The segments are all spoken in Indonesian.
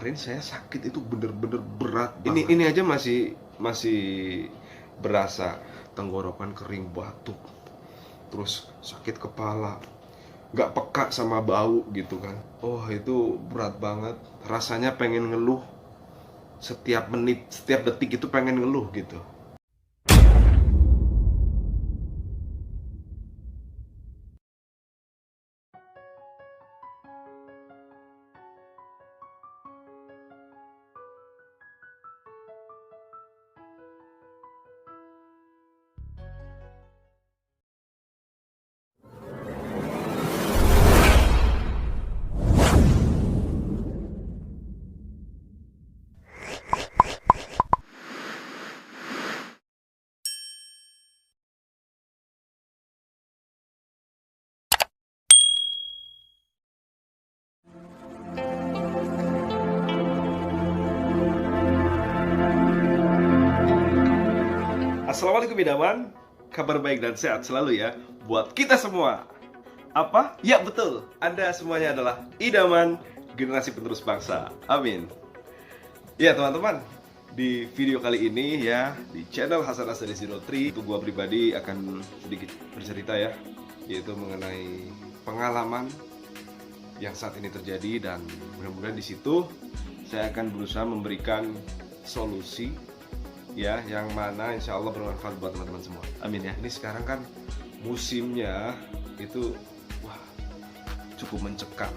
kemarin saya sakit itu bener-bener berat banget. Ini aja masih berasa tenggorokan kering, batuk, terus sakit kepala, nggak peka sama bau gitu kan. Oh itu berat banget. Rasanya pengen ngeluh setiap menit, setiap detik itu pengen ngeluh gitu. Assalamualaikum idaman, kabar baik dan sehat selalu ya buat kita semua. Apa? Ya betul, Anda semuanya adalah idaman generasi penerus bangsa. Amin. Ya teman-teman, di video kali ini ya di channel Hasan Asari 03 itu gua pribadi akan sedikit bercerita ya, yaitu mengenai pengalaman yang saat ini terjadi, dan mudah-mudahan di situ saya akan berusaha memberikan solusi ya, yang mana insya Allah bermanfaat buat teman-teman semua. Amin ya. Ini sekarang kan musimnya itu cukup mencekam,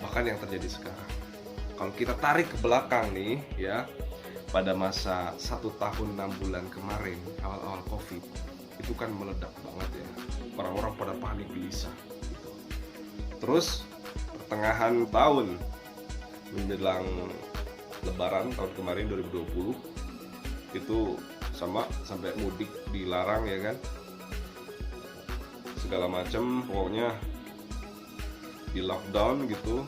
bahkan yang terjadi sekarang. Kalau kita tarik ke belakang nih ya, pada masa 1 tahun 6 bulan kemarin, awal-awal COVID itu kan meledak banget ya, orang-orang pada panik gelisah gitu. Terus pertengahan tahun menjelang Lebaran tahun kemarin 2020 itu sampai mudik dilarang ya kan, segala macam pokoknya di lockdown gitu.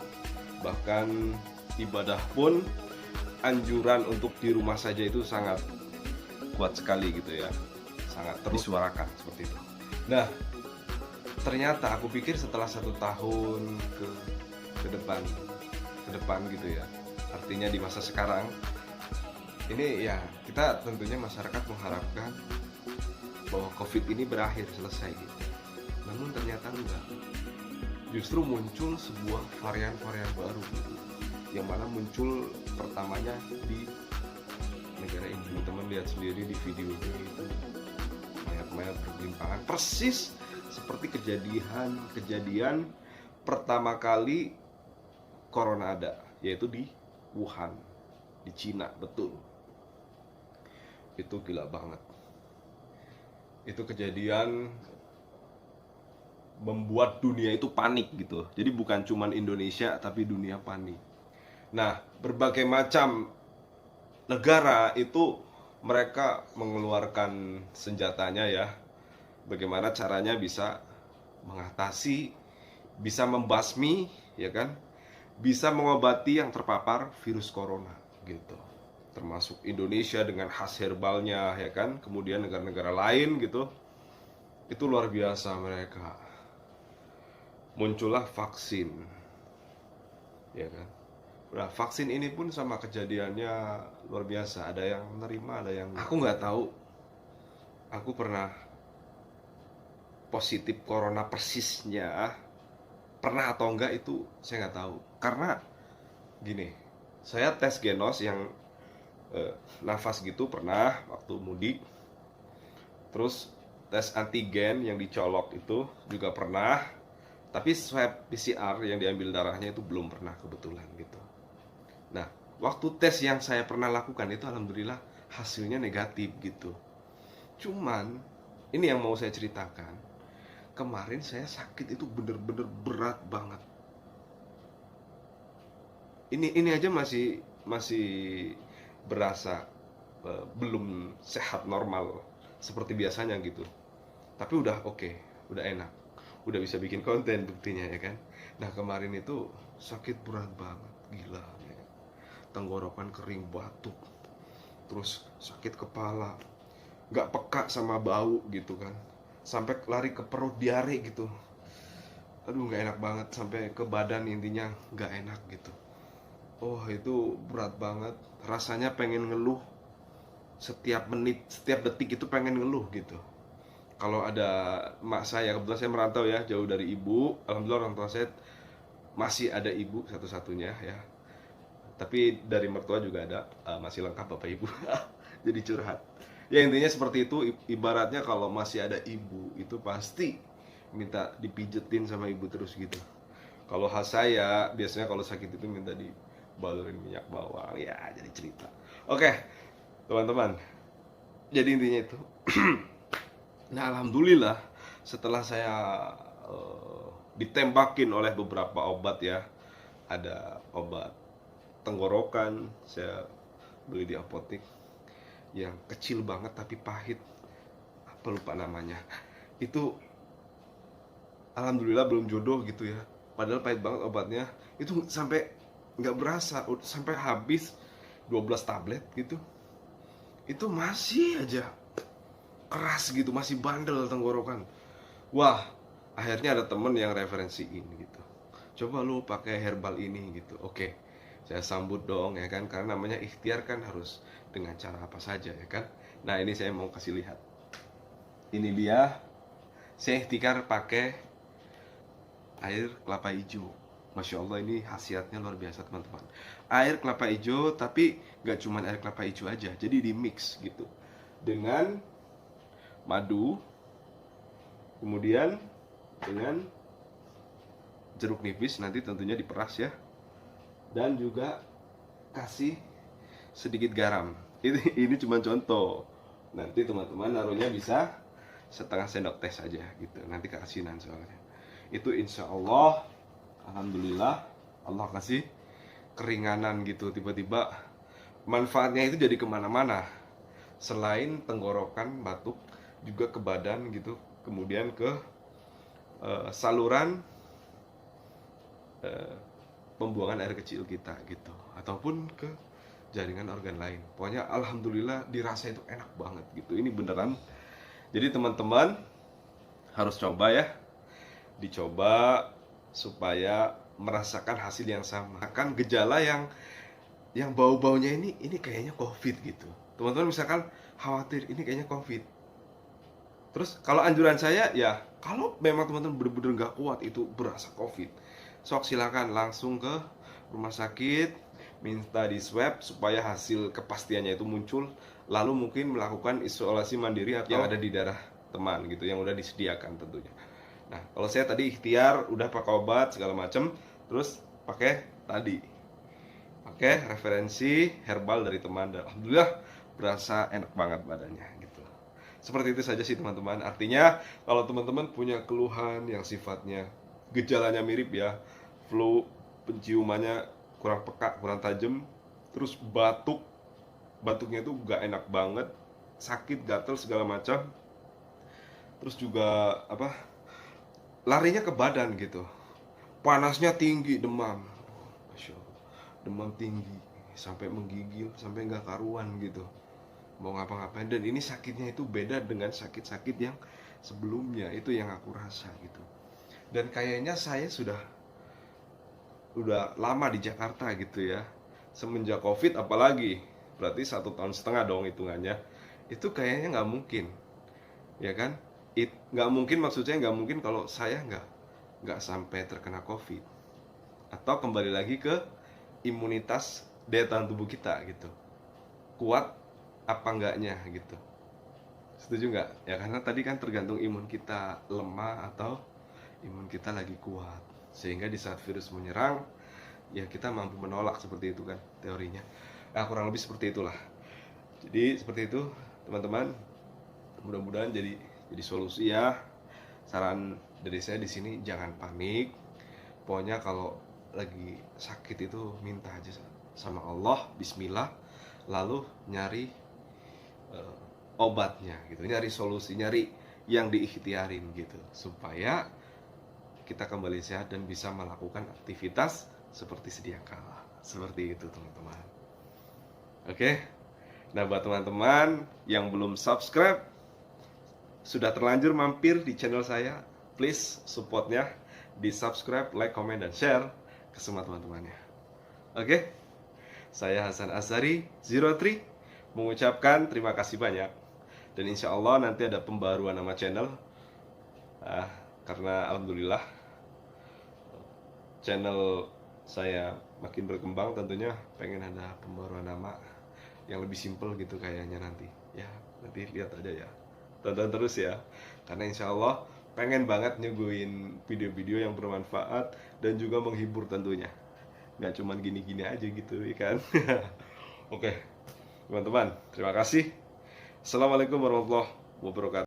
Bahkan ibadah pun anjuran untuk di rumah saja itu sangat kuat sekali gitu ya, sangat terus disuarakan seperti itu. Nah ternyata aku pikir setelah 1 tahun ke depan gitu ya, artinya di masa sekarang ini ya, kita tentunya masyarakat mengharapkan bahwa COVID ini berakhir, selesai gitu. Namun ternyata enggak. Justru muncul sebuah varian-varian baru gitu, yang mana muncul pertamanya di negara ini. Teman-teman lihat sendiri di videonya itu, mayat-mayat bergelimpangan, persis seperti kejadian pertama kali corona ada, yaitu di Wuhan, di Cina. Betul, itu gila banget. Itu kejadian membuat dunia itu panik gitu. Jadi bukan cuman Indonesia, tapi dunia panik. Nah, berbagai macam negara itu mereka mengeluarkan senjatanya ya, bagaimana caranya bisa mengatasi, bisa membasmi ya kan, bisa mengobati yang terpapar virus corona gitu. Termasuk Indonesia dengan khas herbalnya ya kan, kemudian negara-negara lain gitu. Itu luar biasa mereka. Muncullah vaksin ya kan. Nah vaksin ini pun sama kejadiannya luar biasa. Ada yang menerima, ada yang aku nggak tahu. Aku pernah positif corona persisnya pernah atau enggak itu saya nggak tahu. Karena gini, saya tes genos yang nafas gitu pernah waktu mudik. Terus tes antigen yang dicolok itu juga pernah. Tapi swab PCR yang diambil darahnya itu belum pernah kebetulan gitu. Nah, waktu tes yang saya pernah lakukan itu alhamdulillah hasilnya negatif gitu. Cuman ini yang mau saya ceritakan. Kemarin saya sakit itu bener-bener berat banget. Ini aja masih berasa belum sehat normal seperti biasanya gitu. Tapi udah oke, udah enak, udah bisa bikin konten buktinya ya kan. Nah kemarin itu sakit berat banget, gila ya. Tenggorokan kering, batuk, terus sakit kepala, nggak peka sama bau gitu kan, sampai lari ke perut, diare gitu. Aduh nggak enak banget, sampai ke badan, intinya nggak enak gitu. oh itu berat banget. Rasanya pengen ngeluh setiap menit, setiap detik itu pengen ngeluh gitu. Kalau ada mak saya, kebetulan saya merantau ya, jauh dari ibu. Alhamdulillah orang tua saya masih ada ibu satu-satunya ya. Tapi dari mertua juga ada, masih lengkap bapak ibu. Jadi curhat. Ya intinya seperti itu, ibaratnya kalau masih ada ibu itu pasti minta dipijetin sama ibu terus gitu. Kalau khas saya biasanya kalau sakit itu minta dibalurin minyak bawang, ya jadi cerita. Oke, teman-teman. Jadi intinya itu. Nah, alhamdulillah setelah saya ditembakin oleh beberapa obat ya. Ada obat tenggorokan, saya beli di apotek yang kecil banget tapi pahit. Apa lupa namanya. Itu alhamdulillah belum jodoh gitu ya. Padahal pahit banget obatnya. Itu sampai nggak berasa, sampai habis 12 tablet gitu. Itu masih aja keras gitu, masih bandel tenggorokan. Wah, akhirnya ada temen yang referensiin gitu. Coba lu pakai herbal ini gitu. Oke, saya sambut dong ya kan, karena namanya ikhtiar kan harus dengan cara apa saja ya kan. Nah ini saya mau kasih lihat. Ini dia, saya ikhtiar pakai air kelapa hijau. Masya Allah ini khasiatnya luar biasa teman-teman. Air kelapa hijau, tapi gak cuma air kelapa hijau aja, jadi di mix gitu dengan madu, kemudian dengan jeruk nipis, nanti tentunya diperas ya, dan juga kasih sedikit garam. Ini cuma contoh, nanti teman-teman naruhnya bisa setengah sendok teh saja gitu, nanti keasinan soalnya. Itu insya Allah, alhamdulillah Allah kasih keringanan gitu, tiba-tiba manfaatnya itu jadi kemana-mana. Selain tenggorokan, batuk, juga ke badan gitu, kemudian ke saluran pembuangan air kecil kita gitu, ataupun ke jaringan organ lain. Pokoknya alhamdulillah dirasa itu enak banget gitu. Ini beneran. Jadi teman-teman harus coba ya, dicoba supaya merasakan hasil yang sama. Akan gejala yang bau-baunya ini kayaknya COVID gitu. Teman-teman misalkan khawatir ini kayaknya COVID. Terus kalau anjuran saya ya, kalau memang teman-teman bener-bener nggak kuat itu berasa COVID, sok silakan langsung ke rumah sakit, minta di swab supaya hasil kepastiannya itu muncul, lalu mungkin melakukan isolasi mandiri atau yang ada di daerah teman gitu, yang udah disediakan tentunya. Nah kalau saya tadi ikhtiar udah pakai obat segala macam, terus pakai referensi herbal dari teman, dan alhamdulillah berasa enak banget badannya gitu. Seperti itu saja sih teman-teman. Artinya kalau teman-teman punya keluhan yang sifatnya gejalanya mirip ya, flu, penciumannya kurang peka, kurang tajam, terus batuknya itu gak enak banget, sakit, gatel segala macam, terus juga larinya ke badan gitu, panasnya tinggi, demam, Masya Allah, demam tinggi sampai menggigil, sampai nggak karuan gitu, mau ngapa-ngapain. Dan ini sakitnya itu beda dengan sakit-sakit yang sebelumnya, itu yang aku rasa gitu. Dan kayaknya saya udah lama di Jakarta gitu ya, semenjak COVID apalagi, berarti 1,5 tahun dong hitungannya. Itu kayaknya nggak mungkin, ya kan? Nggak mungkin, maksudnya nggak mungkin kalau saya nggak sampai terkena COVID, atau kembali lagi ke imunitas daya tahan tubuh kita gitu, kuat apa enggaknya gitu. Setuju nggak? Ya karena tadi kan tergantung imun kita lemah atau imun kita lagi kuat, sehingga di saat virus menyerang ya kita mampu menolak, seperti itu kan teorinya. Nah kurang lebih seperti itulah. Jadi seperti itu teman-teman, mudah-mudahan jadi solusi ya. Saran dari saya di sini, jangan panik. Pokoknya kalau lagi sakit itu minta aja sama Allah, bismillah, lalu nyari obatnya gitu, nyari solusi, nyari yang diikhtiarin gitu, supaya kita kembali sehat dan bisa melakukan aktivitas seperti sedia kala. Seperti itu teman-teman. Oke. Nah buat teman-teman yang belum subscribe, sudah terlanjur mampir di channel saya, please supportnya di subscribe, like, comment, dan share ke semua teman-temannya. Oke. Saya Hasan Azhari, Zero Tree, mengucapkan terima kasih banyak. Dan insya Allah nanti ada pembaruan nama channel. Karena alhamdulillah channel saya makin berkembang, tentunya pengen ada pembaruan nama yang lebih simpel gitu kayaknya nanti. Ya, nanti lihat aja ya. Tonton terus ya. Karena insya Allah pengen banget nyuguhin video-video yang bermanfaat dan juga menghibur tentunya. Nggak cuman gini-gini aja gitu ya kan. Oke teman-teman, terima kasih. Assalamualaikum warahmatullahi wabarakatuh.